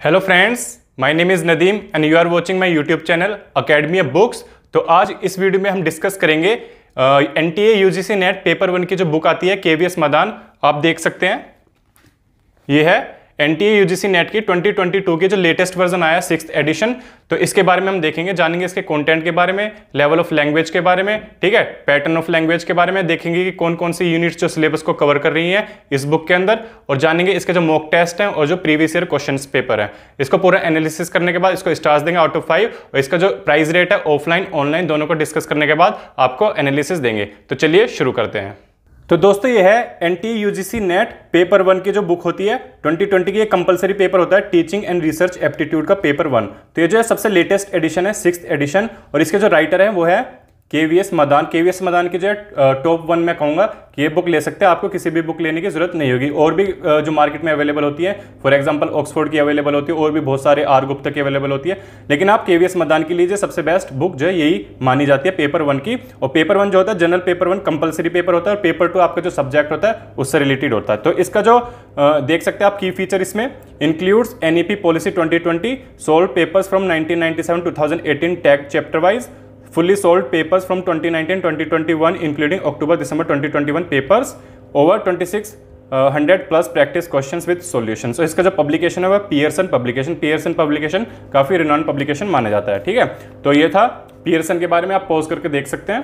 Hello friends, my name is Nadeem and you are watching my YouTube channel academy of books. तो आज इस video में हम discuss करेंगे एनटीए यूजीसी नेट पेपर 1 की जो बुक आती है केवीएस मदान, आप देख सकते हैं ये है एनटीए यूजीसी नेट की 2022 की जो लेटेस्ट वर्जन आया 6th एडिशन। तो इसके बारे में हम देखेंगे, जानेंगे इसके कंटेंट के बारे में, लेवल ऑफ लैंग्वेज के बारे में, ठीक है, पैटर्न ऑफ लैंग्वेज के बारे में, देखेंगे कि कौन कौन सी यूनिट्स जो सिलेबस को कवर कर रही हैं इस बुक के अंदर, और जानेंगे इसके जो मॉक टेस्ट हैं और जो प्रीवियस ईयर क्वेश्चन पेपर है। इसको पूरा एनालिसिस करने के बाद इसको स्टार्स देंगे आउट ऑफ 5, और इसका जो प्राइस रेट है ऑफलाइन ऑनलाइन दोनों को डिस्कस करने के बाद आपको एनालिसिस देंगे। तो चलिए शुरू करते हैं। तो दोस्तों ये है एनटीए यूजीसी नेट पेपर 1 की जो बुक होती है 2020 की, एक कंपलसरी पेपर होता है टीचिंग एंड रिसर्च एप्टीट्यूड का पेपर 1। तो ये जो है सबसे लेटेस्ट एडिशन है 6th एडिशन, और इसके जो राइटर है वो है केवीएस मदान। केवीएस मदान की जो है टॉप 1 में कहूंगा कि ये बुक ले सकते हैं, आपको किसी भी बुक लेने की जरूरत नहीं होगी। और भी जो मार्केट में अवेलेबल होती है, फॉर एग्जांपल ऑक्सफोर्ड की अवेलेबल होती है, और भी बहुत सारे आर गुप्ता की अवेलेबल होती है, लेकिन आप केवीएस मदान की लीजिए, सबसे बेस्ट बुक जो है यही मानी जाती है पेपर 1 की। और पेपर 1 जो होता है जनरल पेपर 1 कंपलसरी पेपर होता है, और पेपर 2 आपका जो सब्जेक्ट होता है उससे रिलेटेड होता है। तो इसका जो देख सकते हैं आप की फीचर इसमें includes NEP policy 2020, solve papers from 1997 2018 tag chapter wise, fully solved papers from 2019-2021 including October-December 2021 papers, over 2600 plus practice questions with solutions। तो इसका जो पब्लिकेशन है वह पियर्सन पब्लिकेशन काफी रिनॉन पब्लिकेशन माना जाता है, ठीक है। तो ये था पियर्सन के बारे में, आप पॉज करके देख सकते हैं।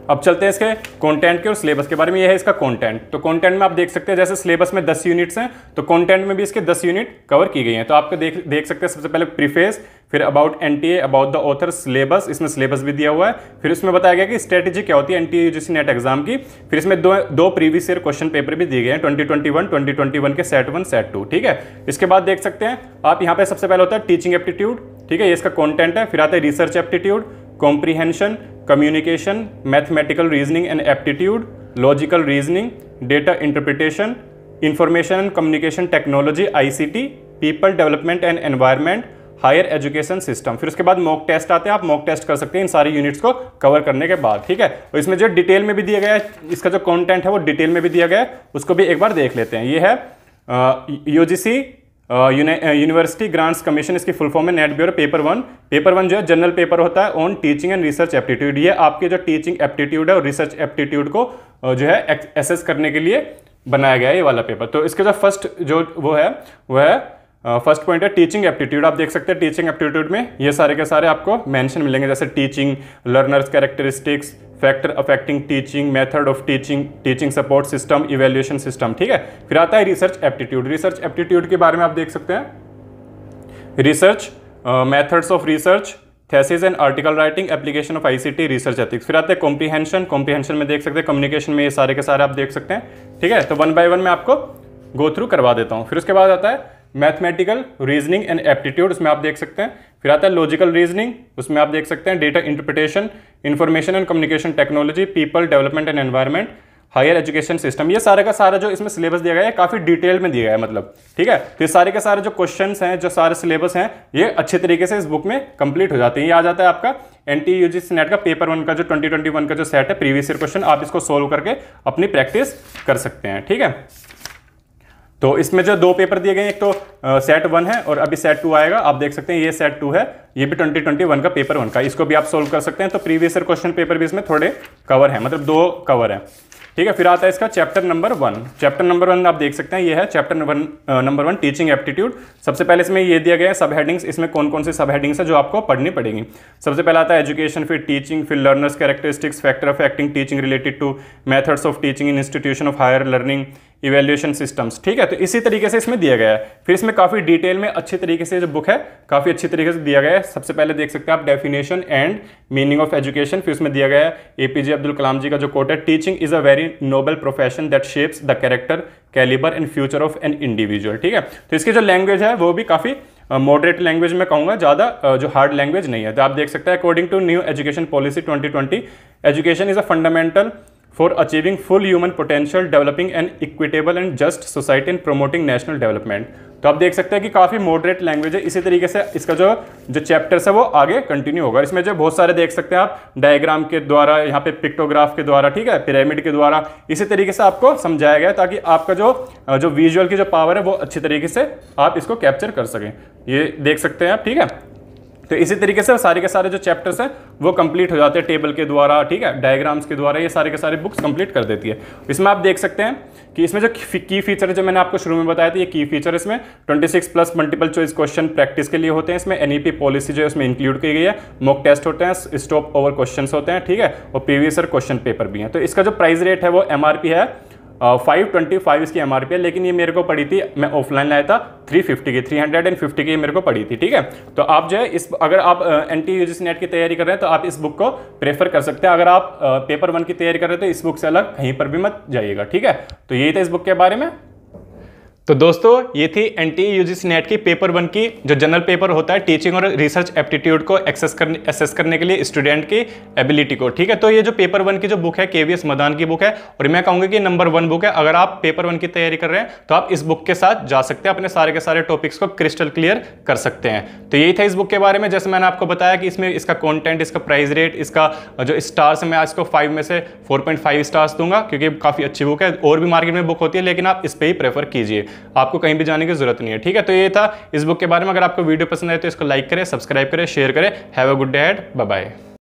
अब चलते हैं इसके कंटेंट के और सिलेबस के बारे में। ये है इसका कंटेंट। तो कंटेंट में आप देख सकते हैं जैसे सिलेबस में 10 यूनिट्स हैं, तो कंटेंट में भी इसके 10 यूनिट कवर की गई हैं। तो आपको देख सकते हैं सबसे पहले प्रीफेस, फिर about NTA, about the author, syllabus, इसमें सिलेबस भी दिया हुआ है। फिर इसमें बताया गया कि स्ट्रेटेजी क्या होती है एनटीए यूजीसी नेट एग्जाम की। फिर इसमें दो प्रीवियस ईयर क्वेश्चन पेपर भी दिए गए हैं 2021 के सेट 1 सेट 2, ठीक है। इसके बाद देख सकते हैं आप यहाँ पे सबसे पहले होता है टीचिंग एप्टीट्यूड, ठीक है, ये इसका कॉन्टेंट है। फिर आता है research aptitude, comprehension, communication, mathematical reasoning and aptitude, logical reasoning, data interpretation, information and communication technology ICT, people development and environment, higher education system. फिर उसके बाद मॉक टेस्ट आते हैं, आप मॉक टेस्ट कर सकते हैं इन सारी यूनिट्स को कवर करने के बाद, ठीक है। और इसमें जो डिटेल में भी दिया गया है, इसका जो कंटेंट है वो डिटेल में भी दिया गया है, उसको भी एक बार देख लेते हैं। ये है यूजीसी यूनिवर्सिटी ग्रांट्स कमीशन, इसकी फुल फॉर्म है नेट ब्यूरो पेपर 1। पेपर 1 जो है जनरल पेपर होता है on teaching and research aptitude. ये आपके जो टीचिंग एप्टीट्यूड है और रिसर्च एप्टीट्यूड को जो है एसेस करने के लिए बनाया गया है ये वाला पेपर। तो इसके जो फर्स्ट जो वो है फर्स्ट पॉइंट है टीचिंग एप्टीट्यूड। आप देख सकते हैं टीचिंग एप्टीट्यूड में ये सारे के सारे आपको मेंशन मिलेंगे, जैसे teaching, learners characteristics, factor affecting teaching, method of teaching, teaching support system, evaluation system, ठीक है। फिर आता है रिसर्च एप्टीट्यूड। रिसर्च एप्टीट्यूड के बारे में आप देख सकते हैं research, methods of research, thesis and article writing, application of ICT, research ethics. फिर आता है कॉम्प्रीहेंशन में देख सकते हैं, कम्युनिकेशन में ये सारे के सारे आप देख सकते हैं, ठीक है। तो 1 बाय 1 मैं आपको गो थ्रू करवा देता हूँ। फिर उसके बाद आता है मैथमेटिकल रीजनिंग एंड एप्टीट्यूड, उसमें आप देख सकते हैं। फिर आता है लॉजिकल रीजनिंग, उसमें आप देख सकते हैं data interpretation, information and communication technology, people development and environment, higher education system. ये सारे का सारा जो इसमें सिलेबस दिया गया है काफी डिटेल में दिया गया है, मतलब, ठीक है। तो ये सारे के सारे जो क्वेश्चंस हैं, जो सारे सिलेबस हैं, ये अच्छे तरीके से इस बुक में कंप्लीट हो जाते हैं। ये आ जाता है आपका एनटीए यूजीसी नेट का पेपर 1 का जो 2021 का जो सेट है प्रीवियस ईयर क्वेश्चन, आप इसको सोल्व करके अपनी प्रैक्टिस कर सकते हैं, ठीक है। तो इसमें जो 2 पेपर दिए गए हैं, एक तो सेट 1 है और अभी सेट 2 आएगा। आप देख सकते हैं ये सेट 2 है, ये भी 2021 का पेपर 1 का, इसको भी आप सोल्व कर सकते हैं। तो प्रीवियस ईयर क्वेश्चन पेपर भी इसमें थोड़े कवर है, मतलब 2 कवर है, ठीक है। फिर आता है इसका चैप्टर नंबर 1। चैप्टर नंबर 1 आप देख सकते हैं, ये है चैप्टर नंबर 1 टीचिंग एप्टीट्यूड। सबसे पहले इसमें ये दिया गया है सब हेडिंग्स, इसमें कौन कौन सी सब हेडिंग्स है जो आपको पढ़नी पड़ेगी। सबसे पहला आता है एजुकेशन, फिर टीचिंग, फिर learners characteristics, factor of acting teaching related to methods of teaching in institution of higher learning, evaluation systems, ठीक है। तो इसी तरीके से इसमें दिया गया है। फिर इसमें काफी डिटेल में अच्छे तरीके से जो बुक है काफी अच्छी तरीके से दिया गया है। सबसे पहले देख सकते हैं आप definition and meaning of education. फिर उसमें दिया गया है एपीजे अब्दुल कलाम जी का जो कोट है, teaching is a very noble profession that shapes the character, calibre and future of an individual, ठीक है। तो इसकी जो लैंग्वेज है वो भी काफी मॉडरेट लैंग्वेज में कहूंगा, ज्यादा जो हार्ड लैंग्वेज नहीं है। तो आप देख सकते हैं according to new education policy 2020, education is a fundamental for achieving full human potential, developing an equitable and just society and promoting national development। तो आप देख सकते हैं कि काफ़ी मॉडरेट लैंग्वेज है। इसी तरीके से इसका जो चैप्टर्स है वो आगे कंटिन्यू होगा। इसमें जो बहुत सारे देख सकते हैं आप, डायग्राम के द्वारा, यहाँ पे पिक्टोग्राफ के द्वारा, ठीक है, पिरामिड के द्वारा, इसी तरीके से आपको समझाया गया है ताकि आपका जो विजुअल की जो पावर है वो अच्छी तरीके से आप इसको कैप्चर कर सकें। ये देख सकते हैं आप, ठीक है। तो इसी तरीके से सारे के सारे जो चैप्टर्स हैं वो कंप्लीट हो जाते हैं टेबल के द्वारा, ठीक है, डायग्राम्स के द्वारा, ये सारे के सारे बुक्स कंप्लीट कर देती है। इसमें आप देख सकते हैं कि इसमें जो की फीचर है, जो मैंने आपको शुरू में बताया था, ये की फीचर इसमें 26+ मल्टीपल चॉइस क्वेश्चन प्रैक्टिस के लिए होते हैं। इसमें एनईपी पॉलिसी जो है उसमें इंक्लूड की गई है, मॉक टेस्ट होते हैं, स्टॉप ओवर क्वेश्चन होते हैं, ठीक है, और प्रीवियस ईयर क्वेश्चन पेपर भी हैं। तो इसका जो प्राइस रेट है वो MRP है 525 इसकी MRP है, लेकिन ये मेरे को पड़ी थी, मैं ऑफलाइन लाया था 350 की मेरे को पड़ी थी, ठीक है। तो आप जो है अगर आप NTA UGC नेट की तैयारी कर रहे हैं तो आप इस बुक को प्रेफर कर सकते हैं। अगर आप पेपर 1 की तैयारी कर रहे हैं तो इस बुक से अलग कहीं पर भी मत जाइएगा, ठीक है। तो यही था इस बुक के बारे में। तो दोस्तों ये थी NTA UGC नेट की पेपर 1 की जो जनरल पेपर होता है टीचिंग और रिसर्च एप्टीट्यूड को एसेस करने के लिए स्टूडेंट की एबिलिटी को, ठीक है। तो ये जो पेपर 1 की जो बुक है KVS मदान की बुक है, और मैं कहूँगा कि नंबर 1 बुक है। अगर आप पेपर 1 की तैयारी कर रहे हैं तो आप इस बुक के साथ जा सकते हैं, अपने सारे के सारे टॉपिक्स को क्रिस्टल क्लियर कर सकते हैं। तो यही था इस बुक के बारे में। जैसे मैंने आपको बताया कि इसमें इसका कॉन्टेंट, इसका प्राइस रेट, इसका जो स्टार्स है, मैं आज को 5 में से 4.5 स्टार्स दूंगा क्योंकि काफ़ी अच्छी बुक है। और भी मार्केट में बुक होती है लेकिन आप इस पर ही प्रेफर कीजिए, आपको कहीं भी जाने की जरूरत नहीं है, ठीक है। तो ये था इस बुक के बारे में। अगर आपको वीडियो पसंद आए तो इसको लाइक करें, सब्सक्राइब करें, शेयर करें। Have a good day ahead, bye bye.